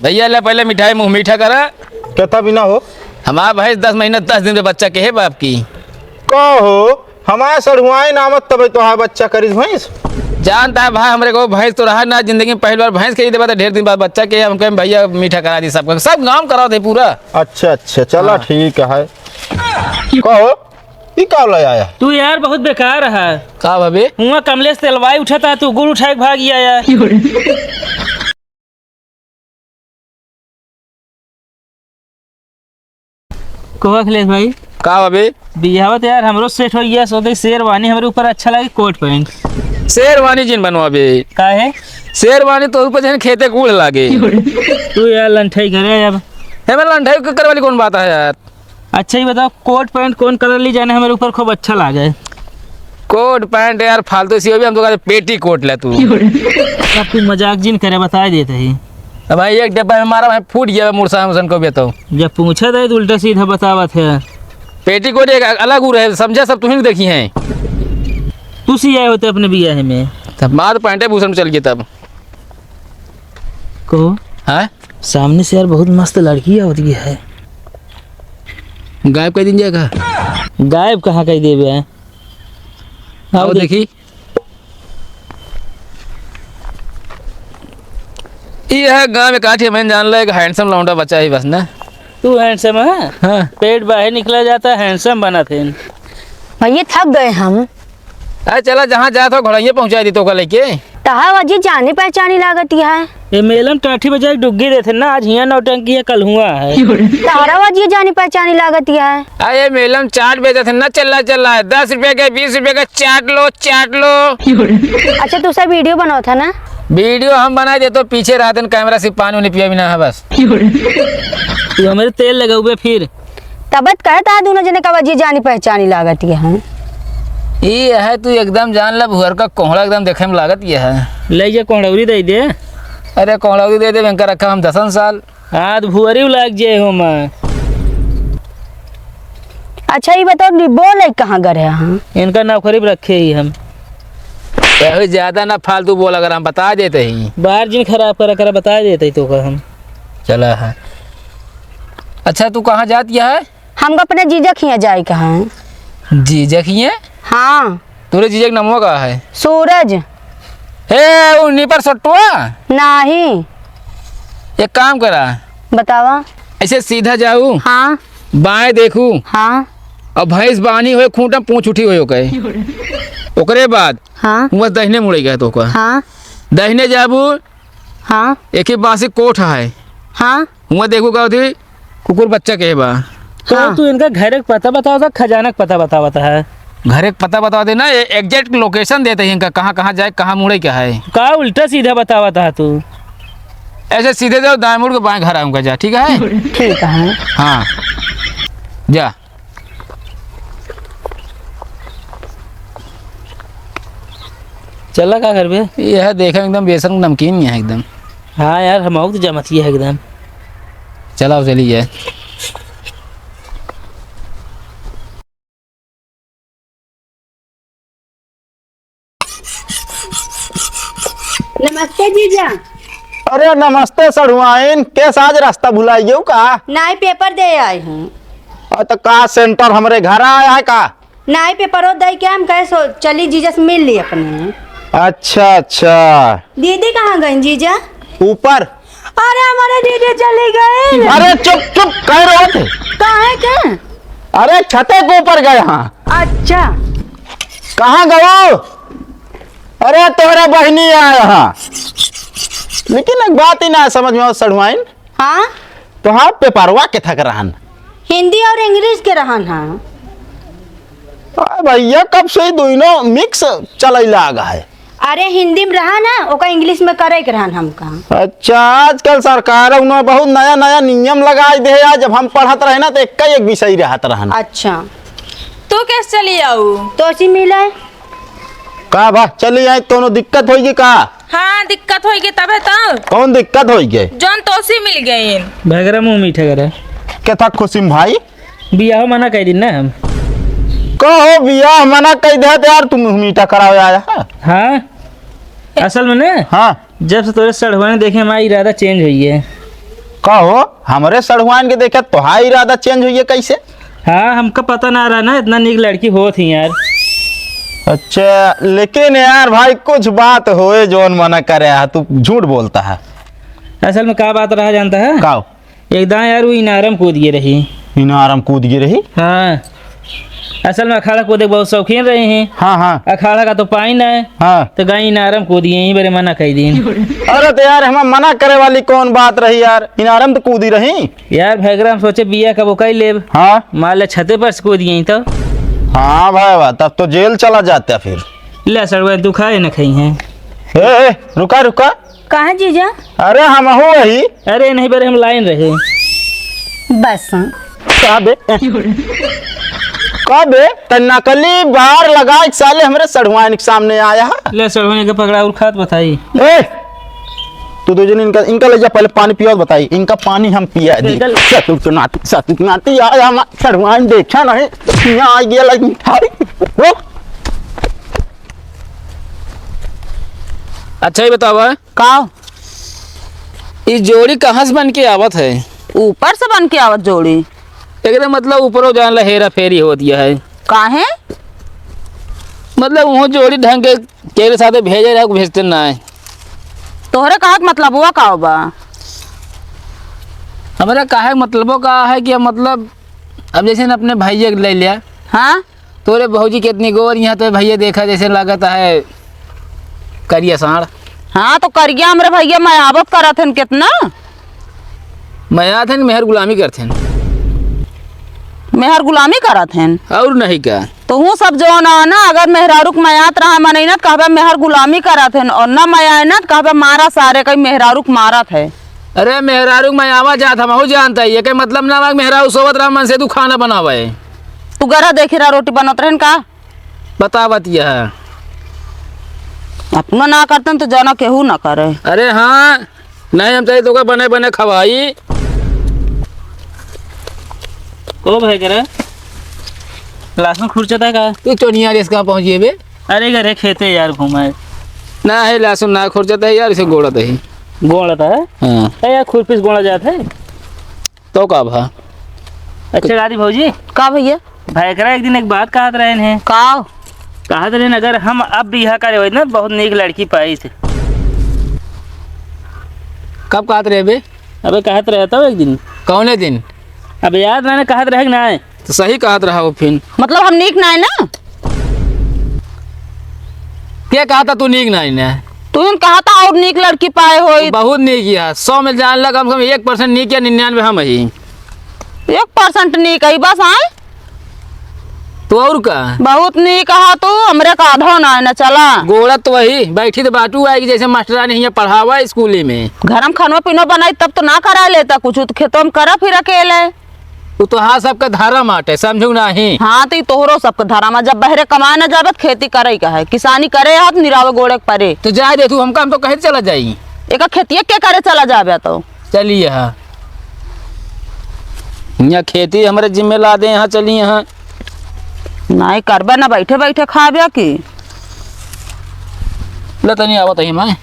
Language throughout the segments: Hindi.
भैया ले पहले मिठाई मुँह मीठा करा। कहता भी ना हो हमारा भैंस 10 महीना 10 दिन में बच्चा के है बाप की। कहो हमारे सड़ुआए नामत तब तो हाँ बच्चा करीस भैंस। जानता है भाई हमारे को भैंस तो रहा ना जिंदगी में पहली बार भैंस के दे ढेर दिन बाद बच्चा के हम कहें भैया मीठा करा दी सबका सब गाँव करा दे पूरा। अच्छा चलो हाँ। ठीक है। कहो ये का ले आया तू यार बहुत बेकार है। का भाभी हुआ कमलेश तेलवाई उठाता है तू गुड़ उठाए के भाग गया यार। कहो अखिलेश भाई का भाभी बिहावत यार हमरो सेट हो गया सोते शेरवानी हमारे ऊपर अच्छा लगे कोट पैंट शेरवानी जिन बनवाबे का है शेरवानी तो ऊपर जन खेते कूड़ लागे। तू यार लंठाई करे अब हमें लंठाई कर वाली कौन बात है यार। अच्छा ही बताओ कोट पैंट कौन कलर ली जाने हमारे ऊपर खूब अच्छा लगे। कोट पैंट यार फालतू सी हो भी हम तो कहते पेटी कोट ले तू। अब तू मजाक जिन करे बता देते ही। अब भाई एक डब्बा में मारा भाई फूट गया मुर्सा मुसन को भी तो जब पूछा था तो उल्टा सीधा बतावत है। पेटी कोट एक अलग उड़ है समझा सब तुम देखी हैं। तू सी आए होते अपने बियाह में तब मार पैंटे भूषण चल गए तब कहो हाँ सामने से यार बहुत मस्त लड़की होती है। गायब कर दिन जाएगा गायब कहाँ कही देवे है। आओ देखी ये है गाँव में काठी मैंने जान लो एक हैंडसम लौंडा बच्चा ही बस ना। तू हैंडसम है हाँ पेट बाहर निकला जाता है हैंडसम बना थे। भैया थक गए हम। अरे चला जहाँ जाता हो घोड़ाइए पहुँचा दी तो का लेके तहा वजी जाने पहचानी लागती है। ये मेलम टाठी बजाय डुग्गी देते ना आज हिया नौटंकी है कल हुआ है। तारा वजी जानी पहचानी लागती है। अरे मेलम चाट बेचा थे ना चल रहा है 10 रुपए का 20 रुपए का चाट लो। अच्छा तू सब वीडियो बनाओ था ना। वीडियो हम बना दे तो पीछे रहा दिन कैमरा से पानी उन्हें पिया भी ना है बस। तू हमारे तेल लगा हुए फिर तबत कहता है दोनों जने का वजी जानी पहचानी लागती है। ये है तू एकदम जान ला भुअर का कोहड़ा एकदम देखे में लागत ये है। ले जा कोहड़ौरी दे दे। अरे कोहड़ा दे दे बैंक रखा हम 10 साल हाथ भुअरी लाग जाए हो मैं। अच्छा ये बताओ डिब्बो ले कहाँ गए हैं। इनका नौकरी पे रखे ही हम ज्यादा ना फालतू बोल अगर हम बता देते ही बाहर जिन खराब कर बता देते तो का हम चला है। अच्छा तू कहाँ जाती है। हम अपने जीजा खिया जाए कहाँ। जीजा किए हाँ तुरे जीजा का नाम का है सूरज। हे उन्हीं पर सट्टुआ नहीं एक काम करा बतावा। ऐसे सीधा जाऊँ हाँ बाएं देखूँ हाँ और भैंस बानी हुए खूंटा पूछ उठी हुई ओके ओकरे बाद हाँ बस दहिने मुड़े गए तो का हाँ दहिने जाबू हाँ एक ही बासी कोठ है हाँ हुआ देखू का थी कुकुर बच्चा के बा। तो हाँ। तू इनका घर का पता बताओ था खजाना का पता बतावता है। घर एक पता बता देना एग्जैक्ट लोकेशन देते हैं इनका कहाँ जाए कहाँ मुड़े क्या है। का उल्टा सीधा बतावता है तू। ऐसे सीधे जाओ दाएं मुड़ के बाएं घर आऊँगा जा ठीक है। ठीक है। हाँ जा चला का कर बे। ये है देखे एकदम बेसन नमकीन ही है एकदम। हाँ यार हम तो जमती है एकदम। चलाओ चलिए नमस्ते जीजा। अरे नमस्ते सड़ुआइन कैसे आज रास्ता भुलाइए का। नाई पेपर दे आई हूँ। तो का सेंटर हमारे घर आया है का। नाई पेपर दे के हम कहे सो चली जीजा से मिल ली अपने। अच्छा दीदी कहाँ गई जीजा। ऊपर। अरे हमारे दीदी चली गई। अरे चुप कह रहे थे। कहाँ है क्या। अरे छते के ऊपर गए हाँ। अच्छा कहाँ गयो। अरे तोहरा बहनी आया हाँ। लेकिन एक बात ही ना समझ में आओ सड़ुआइन। हाँ तो हाँ पेपरवा के थक रहन हिंदी और इंग्लिश के रहन। हाँ भैया कब से दोनों मिक्स चल लगा है। अरे हिंदी में रहा ना ओका इंग्लिश में करे के रहन हमका। अच्छा आजकल सरकार उन्होंने बहुत नया नियम लगाई दे। जब हम पढ़त रहे ना तो एक विषय रहत रहन। अच्छा तू कैसे चली आऊ। तो सी मिले का बा चली आई तो दिक्कत होगी का। हाँ दिक्कत होगी तबे तो। कौन दिक्कत होगी। जौन तोसी मिल गई भगरा मुँह मीठा करे क्या था खुशिम भाई। बियाह मना कह दिन ना हम कहो बियाह मना कह दे तो यार तुम मीठा कराओ आया है। हाँ असल में ना हाँ जब से तोरे सड़वा ने देखे हमारा इरादा चेंज हुई है। कहो हमरे सड़ुआन के देखे तोहार इरादा चेंज हुई है कैसे? हाँ हमको पता ना रहा ना इतना नीक लड़की हो थी यार। अच्छा लेकिन यार भाई कुछ बात होए जोन मना करे है, तू झूठ बोलता है। असल में क्या बात रहा जानता है? काओ एकदम यार वो इनारम कूद गई रही। इनारम कूद गई रही? हाँ असल में अखाड़ा कूदे के बहुत शौकीन रहे हैं। हाँ हाँ अखाड़ा का तो पाई ना है हाँ। तो गाय इनारम कूद गई, यहीं बड़े मना कही दिन। अरे तो यार हम मना करे वाली कौन बात रही यार, इनारम तो कूदी रही। यार भैगरा हम सोचे बिया का वो कई लेब, हाँ मान ले छते पर से कूद गई तो। हाँ भाई वाह, तब तो जेल चला जाता फिर। ले सड़ुआ तू खाए न खाई है। ए, रुका रुका। कहाँ जीजा? अरे हम हो वही। अरे नहीं बड़े हम लाइन रहे। बस कबे त नकली बार लगा एक साले हमरे सड़ुआन के सामने आया है। ले सड़ुआ के पकड़ा और खात बताई। ए तू दो जन इनका ले जा, पहले पानी पियो बताई। इनका पानी हम पिया दी। सतुक नाती यार हम सड़ुआन देखा नहीं यहाँ आ गया लगी मिठाई। अच्छा ही बतावा का इस जोड़ी कहाँ से बन के आवत है? ऊपर से बन के आवत जोड़ी? एकदम मतलब ऊपरों जान ला हेरा फेरी हो दिया है। काहे? मतलब वो जोड़ी ढंग के तेरे साथ भेजे रहा भेजते ना है। तोहरे कहा मतलब हुआ का बा? हमारा कहा मतलबों का है कि मतलब अब जैसे न अपने भैया ले लिया। हाँ तोरे भौजी कितनी गोर, यहाँ तो भैया देखा जैसे लगता है करिया साढ़। हाँ तो करिया हमरे भैया मैं आवत करत हन कितना। मैं आते मेहर गुलामी करते हैं मेहर गुलामी करत हन और नहीं क्या। तो हूँ सब जो ना अगर मेहरारूक मयात रहा मनैनत कहबे मेहर गुलामी करत हन और न मयानत कहबे मारा सारे कई मेहरारूक मारत है। अरे मेहरारू मैं आवा जात हम जानता है ये के मतलब ना मेहरारू सोवत रहा मन से तू खाना बनावे। तू गरा देखी रहा रोटी बनत रहन का? बता बतिया है अपना ना करतन तो जाना केहू ना करे। अरे हाँ नहीं हम चाहिए तो बने बने खवाई। ओ भैगरा क्लास में खुर्चा था का? तू चोनिया रेस कहाँ पहुँचिए बे? अरे घरे खेते यार घुमाए ना है लहसुन ना खुर्चता है यार, इसे गोड़ता है। गोड़ा था? हाँ अरे यार खुरपीस गोड़ा जाता है तो का भा। अच्छा गाड़ी भौजी का भैया? भैगरा एक दिन एक बात कहत रहे हैं। का? कहत रहे अगर हम अब बिहा करे हो ना बहुत नीक लड़की पाई थे। कब कहत रहे बे? अबे कहत रहे तो एक दिन। कौने दिन? अब याद मैंने कहत रहे कि ना है? तो सही कहत रहा वो फिर। मतलब हम नीक ना है ना? क्या कहा था तू नीक नहीं ना? तू कहा था और नीक लड़की पाए हो? बहुत नीक है 100 में जान लगा कम से कम 1% नीक या 99 हम ही 1% नीक है बस। आए तो और का बहुत नीक कहा तू हमरे का आधा ना है ना चला। गोड़ा तो वही बैठी तो बाटू आएगी जैसे मास्टरानी यहाँ पढ़ावा स्कूल में। घर में खानो पीनो बनाई तब तो ना करा लेता कुछ तो खेतों में करा फिर अकेले। तो हाँ सबका धारा माटे समझू नहीं। हाँ तो तोहरो सबके धारा में जब बहरे कमाए न जाबत खेती करे का है किसानी करे हाथ निरावे गोड़े परे तो जा दे तू हमका हम तो कहे चला जाई। एक खेतिया के करे चला जाबे तो चलिए यहाँ यहाँ खेती हमारे जिम्मे ला दे यहाँ चलिए यहाँ नहीं करबे ना बैठे बैठे खाबे की नहीं आवत है मैं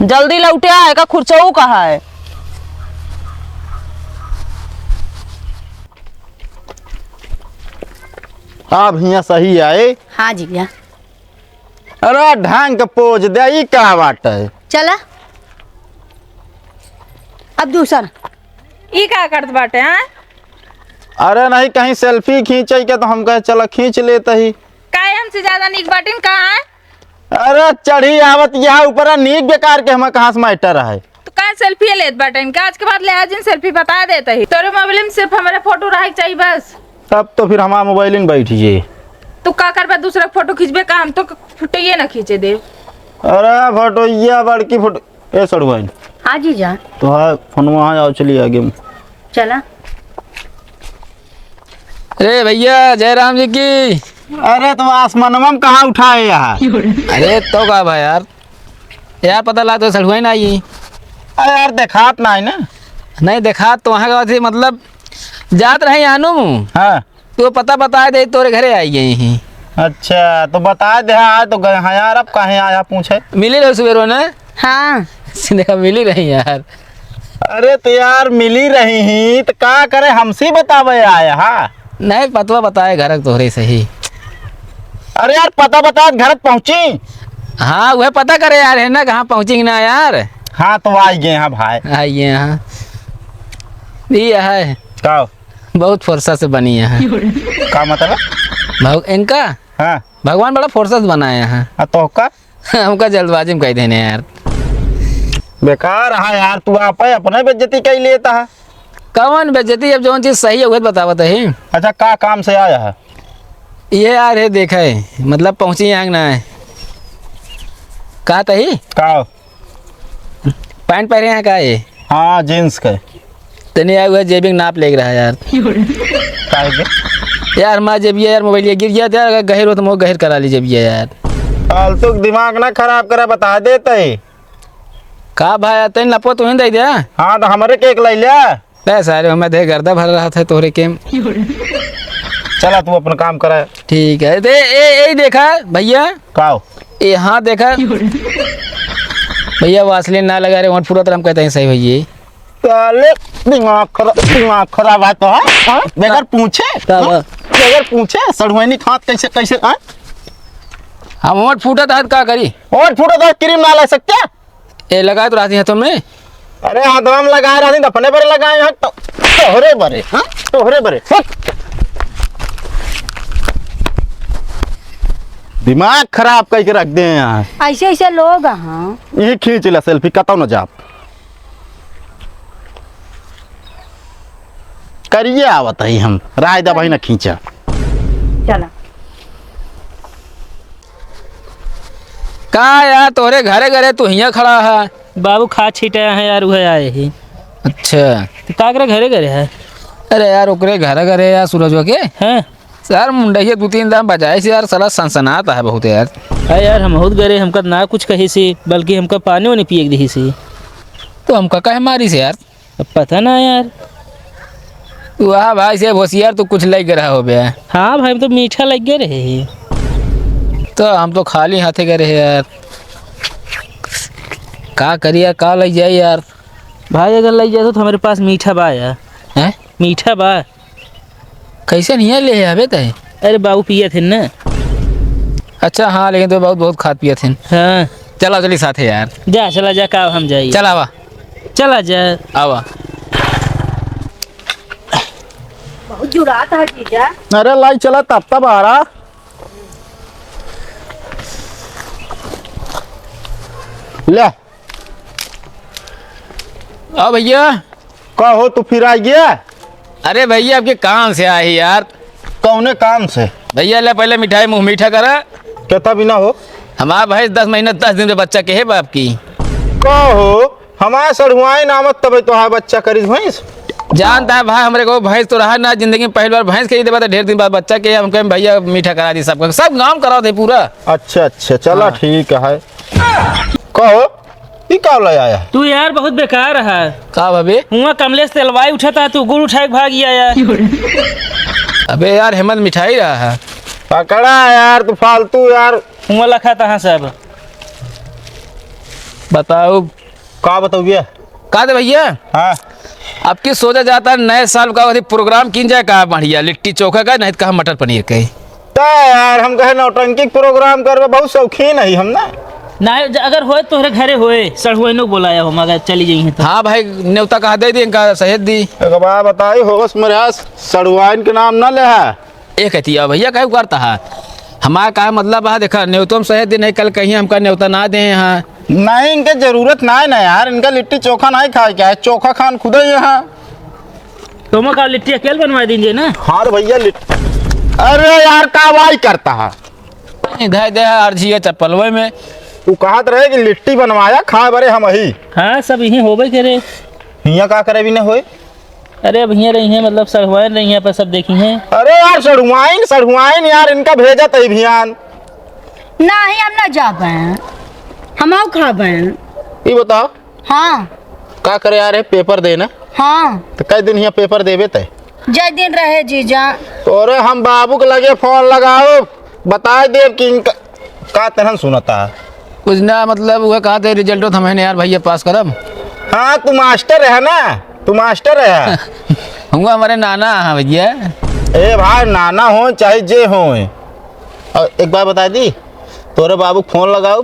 जल्दी लौटे आएगा खुरचऊ कहा है। हाँ भैया सही आए। हाँ जी भैया अरे ढंग के पोज दे ई का बात है। चला अब दूसरा ई का करत बाटे? हाँ अरे नहीं कहीं सेल्फी खींचे के तो हम कहे चला खींच लेते ही। काहे हमसे ज्यादा निक बाटिन कहाँ है? अरे चढ़ी आवत यहाँ ऊपर नीक बेकार के हमें कहाँ से मैटर है। तो काहे सेल्फी लेत बाटिन का? आज के बाद ले आज सेल्फी बता देता ही। तोरे मोबाइल में सिर्फ हमारा फोटो रहे चाहिए बस। तब तो फिर हमारा मोबाइल में बैठिए। तू का करबे दूसरा फोटो खींचबे का? हम तो फोटो ये ना खींचे दे। अरे फोटो ये बड़की फोटो ए सड़ुआइन हाँ जी जा तो हाँ फोन वहाँ जाओ चलिए आगे। चला। अरे भैया जयराम जी की। अरे तो आसमानवा में कहाँ उठाए यहाँ? अरे तो का भाई यार यार पता लगा तो सड़ुआ ना आई। अरे यार देखात ना है ना। नहीं देखा तो वहाँ का थी मतलब जात रहे आनू हाँ तो पता बता दे तोरे घरे आई गई। अच्छा तो बता दे हाँ तो गए हाँ यार अब कहाँ आया पूछे। मिली रही सवेरो ना? हाँ देखा मिली रही यार। अरे तो यार मिली रही ही तो का करे हमसे बतावे आया हा। नहीं पतवा बताए घर तोहरे सही। अरे यार पता बता घर पहुंची। हाँ वह पता करे यार है ना कहाँ पहुँचेंगे ना यार। हाँ तो आ गए हैं भाई। आइए यहाँ ये है का बहुत फुर्सत से बनी है। का मतलब? इनका हाँ भगवान बड़ा फुर्सत बनाया है। तो का हमका जल्दबाजी में कह देने यार। बेकार हाँ यार तू आप अपने बेइज्जती कर लेता है। कौन बेइज्जती अब जो चीज़ सही है वही बतावत है। अच्छा का काम से आया है? ये यार है देखा है मतलब पहुँची यहाँ ना है कहा तही का पैंट पहने हैं का ये। हाँ जींस के। तने आया हुआ जेबिंग नाप ले रहा है यार। काहे के? यार हमारा जेबिया यार मोबाइल गिर गया था अगर गहर हो तो मुँह गहर करा लीजिए भैया यार। फालतू दिमाग ना खराब करे बता देते। का भाई तेन लपो तो दे दिया। हाँ तो हमारे केक ले लिया। पैसा अरे मैं देख गर्दा भर रहा था तोहरे के। चला तू अपना काम करे। ठीक है दे ए देखा भैया का यहाँ देखा भैया वासलिन ना लगा रहे वहाँ पूरा तरह हम कहते हैं सही भैया। साले दिमाग खराब है तो हाँ? बगैर पूछे हाँ? बगैर पूछे सड़ुआनी खात कैसे कैसे हाँ? हम वोट फूटा था क्या करी और फुटो तो क्रीम ना ला सकते? ये लगाए तो राती है तुमने। अरे हाथ में लगाए रही अपने बड़े लगाए हैं तो तोहरे बड़े हाँ तोहरे बड़े। दिमाग खराब करके रख दे यहाँ। ऐसे ऐसे लोग हाँ ये खींच ला सेल्फी कतो न जाप करिए आवत है हम राय दा भाई ना खींचा। चला का यार तोहरे घरे घरे तू यहाँ खड़ा है। बाबू खा छीटा है यार वह आए ही। अच्छा तो का करे घरे घरे है? अरे यार ओकरे घरे घरे यार सूरज के हैं यार मुंडैया 2-3 दाम बजाए से यार साला सनसनाता है बहुत यार। है यार हम बहुत गरे हमका ना कुछ कही सी बल्कि हमका पानी वानी पिए दी सी। तो हम का कहे मारी से यार। अब पता ना यार। तू आ भाई से होशियार तो कुछ लग रहा हो गया। हाँ भाई तो मीठा लग गया रहे। तो हम तो खाली हाथे गए रहे यार का करिए का लग जाए यार। भाई अगर लग जाए तो हमारे पास मीठा बा यार। हैं मीठा बा कैसे नहीं ले आवे तय। अरे बाबू पिए थे ना। अच्छा हाँ लेकिन तो बहुत बहुत खाद पिए थे। हाँ चला चली साथे यार। जा चला जा का हम जाइए। चल आवा चला जा आवा। बहुत जुड़ा था जीजा। अरे लाई चला तब तब आ रहा ले आओ भैया। का हो तू फिर आ गया? अरे भैया आपके काम से आए यार। कौने काम से? भैया ले पहले मिठाई मुँह मीठा करा। कहता भी ना हो हमारा भाई 10 महीना 10 दिन में बच्चा के है बाप की। का हो हमारे सड़ुआई नामत तब तो हाँ बच्चा करीस भैंस। जानता है भाई हमारे को भैंस तो रहा ना जिंदगी में पहली बार भैंस खरीदे बात ढेर दिन बाद बच्चा के हम कहें भैया मीठा करा दी सबका सब गाँव करा थे पूरा। अच्छा अच्छा चला हाँ। ठीक है। कहो ये का ले आया? तू यार बहुत बेकार है। का भाभी हुआ कमलेश तेलवाई उठाता है तू गुड़ उठा के भाग गया यार। अबे यार हेमंत मिठाई रहा है। पकड़ा यार तू फालतू यार। हुआ लखा था सब। बताओ का बताओ भैया? का दे भैया हाँ अब की सोचा जाता है नए साल का प्रोग्राम किन जाए कहा बढ़िया लिट्टी चोखा का नहीं तो कहा मटर पनीर का। तो यार हम कहे नौटंकी प्रोग्राम करवे बहुत शौकीन है हम ना। ना अगर होए तोहरे घरे होए सड़ुआ नो बोलाया हो मगर चली जाइए तो। हाँ भाई न्योता कहा दे दी इनका सहेज दी। एक बात बताई होश मेरे सड़ुआइन के नाम ना ले है। एक कहती भैया कहे करता है हमारा कहा मतलब है देखा न्योतम सहेज दी नहीं कल कहीं हमका न्योता ना दे यहाँ। नहीं इनके जरूरत ना है ना यार इनका लिट्टी चोखा नहीं खाए क्या है चोखा खान खुद ही यहाँ। तुम का लिट्टी अकेले बनवा दीजिए ना। हाँ रे भैया लिट्टी। अरे यार कावाई करता है इधर दे अर्जी चप्पलवे में तू कहत रहे कि लिट्टी बनवाया खाए बरे हम ही। हाँ सब यहीं होबे करे। हियाँ का करे भी न होए। अरे अब यहाँ रही हैं मतलब सड़ुआइन रही हैं पर सब देखी हैं। अरे यार सड़ुआइन यार इनका भेजा तई भियान। नहीं हम ना जा पाए हम आओ खा पाए। ये बताओ हाँ का करे यार पेपर देना। हाँ तो कई दिन यहाँ पेपर देवे तय। जय दिन रहे जीजा। तो अरे हम बाबू के लगे फोन लगाओ बता दे कि इनका का तरह सुनता है। कुछ ना मतलब वह कहा थे रिजल्ट तो हमें यार भैया पास करब। हाँ तू मास्टर है ना, तू मास्टर है। हम हमारे नाना हाँ भैया। ए भाई नाना हो चाहे जे हो। और एक बात बता दी, तोरे बाबू फोन लगाओ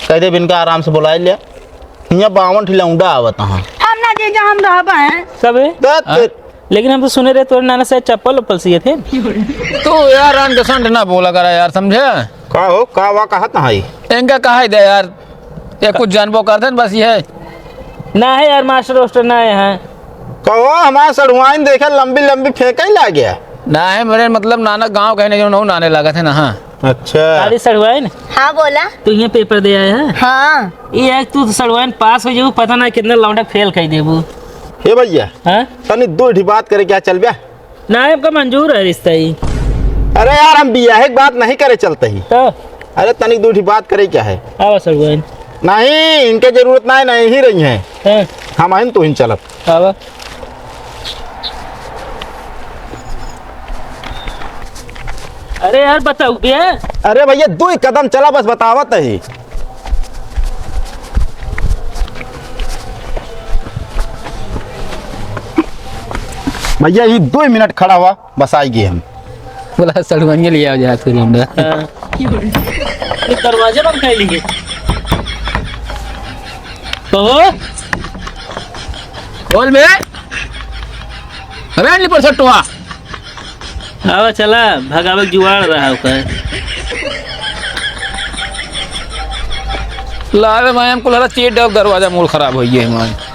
कह दे इनका आराम से बुला लिया। यहाँ 52 ठिलौंडा आवत हाँ। हम ना जीजा हम रह हैं। सब है। लेकिन हम तो सुने रहे तोरे नाना से चप्पल उप्पल सिए थे। तो यार आन के संट ना बोला करा यार, समझे? का हो का वा कहत ना है इनका कहा दे यार, ये कुछ जानबो कर दे बस ये। ना है यार मास्टर वास्टर ना है यहाँ। कहो हमारा सड़वाइन देखे लंबी लंबी फेंक ही ला गया। ना है मेरे मतलब नाना गांव कहने जो नौ नाने लगा थे ना। हाँ अच्छा शादी सड़वाइन हाँ बोला। तू यहाँ पेपर दे आया है। हाँ ये है तू सड़वाइन पास हो जाऊ, पता ना कितना लौंडा फेल कर देबू। हे भैया हाँ तनी दो ठी बात करे क्या चल बया? ना है आपका मंजूर है रिश्ता ही। अरे यार हम बियाह की बात नहीं करे चलते ही। तो अरे तनी दो ठी बात करे क्या है? आवा सड़वाइन। नहीं इनके जरूरत नहीं नहीं ही रही है। हाँ हम आइन तो ही चलब। आवा। अरे यार बताओ क्या? अरे भैया 2 कदम चला बस बतावत है। भैया ये 2 मिनट खड़ा हुआ बस आएगी हम। बोला सड़वनिया लिया जा तू लौंडा। हाँ। ये दरवाजे बंद कर लिए तो बोल बे अबे नहीं पर सटवा आवा चला भगावे जुआड़ रहा है। लावे मैं हमको लगा चेट दरवाजा मूड खराब हो गया है।